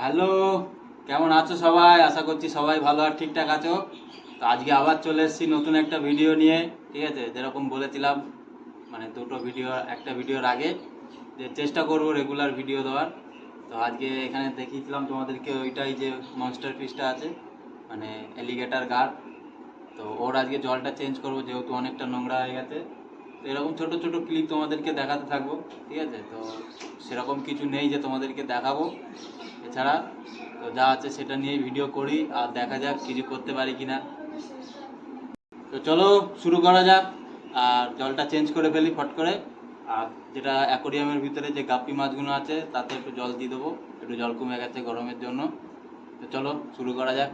Hello, কেমন আছো সবাই? আশা করছি সবাই ভালো আর ঠিকঠাক আছো। তো আজকে আবার চলে এসেছি নতুন একটা ভিডিও নিয়ে। ঠিক আছে, যেরকম বলেছিলাম মানে দুটো ভিডিও, একটা ভিডিওর আগে যে চেষ্টা করব রেগুলার ভিডিও দেওয়ার। তো আজকে এখানে দেখিয়েছিলাম তোমাদেরকে ওইটাই যে মনস্টার ফিশটা আছে, মানে অ্যালিগেটর গার। তো ওর আজকে জলটা চেঞ্জ করব যেহেতু অনেকটা নোংরা হয়ে গেছে। তো এরকম ছোট ছোট ক্লিপ তোমাদেরকে দেখাতে থাকবো। ঠিক আছে, তো সেরকম কিছু নেই যে তোমাদেরকে দেখাবো এছাড়া। তো যা আছে সেটা নিয়েই ভিডিও করি, আর দেখা যাক কিছু করতে পারি কিনা। তো চলো শুরু করা যাক। আর জলটা চেঞ্জ করে ফেলি ফট করে। আর যেটা অ্যাকোরিয়ামের ভিতরে যে গাপ্পি মাছগুলো আছে তাতে একটু জল দিয়ে দেবো, একটু জল কমে গেছে গরমের জন্য। তো চলো শুরু করা যাক।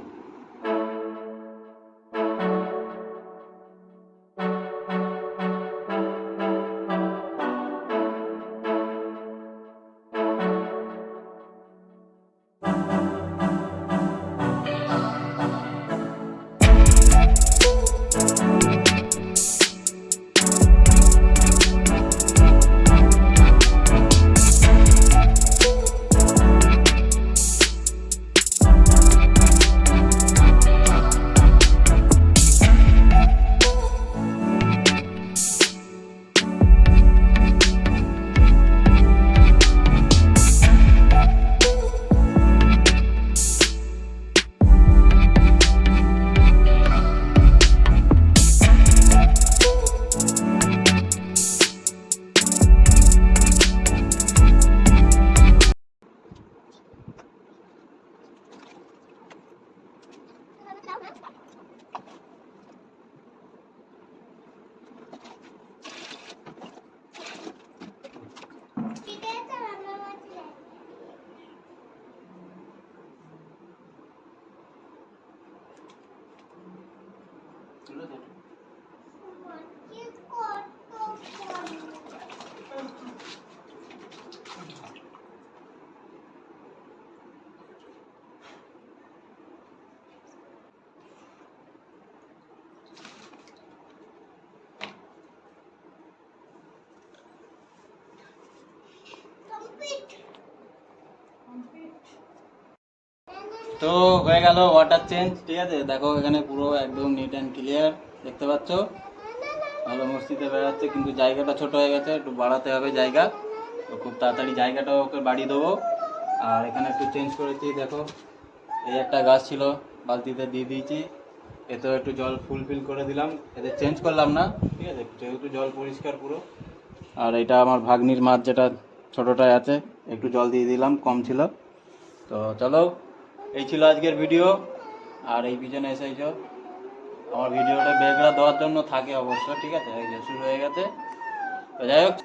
তো হয়ে গেল ওয়াটার চেঞ্জ। ঠিক আছে, দেখো এখানে পুরো একদম নিট অ্যান্ড ক্লিয়ার দেখতে পাচ্ছ। ভালো মস্তিতে বেড়াচ্ছে, কিন্তু জায়গাটা ছোট হয়ে গেছে, একটু বাড়াতে হবে জায়গা। তো খুব তাড়াতাড়ি জায়গাটাও ওকে বাড়িয়ে দেবো। আর এখানে একটু চেঞ্জ করেছি, দেখো এই একটা গাছ ছিল বালতিতে দিয়ে দিয়েছি, এতেও একটু জল ফুলফিল করে দিলাম। এতে চেঞ্জ করলাম না, ঠিক আছে, যেহেতু জল পরিষ্কার পুরো। আর এটা আমার ভাগ্নির মাছ যেটা ছোটোটায় আছে, একটু জল দিয়ে দিলাম, কম ছিল। তো চলো, এই ছিল আজকের ভিডিও। আর এই পিছনে এসেছ, আমার ভিডিওটা ব্যাকগ্রাউন্ড দেওয়ার জন্য থাকে অবশ্য। ঠিক আছে, এই যে শুরু হয়ে গেছে। তো যাই হোক,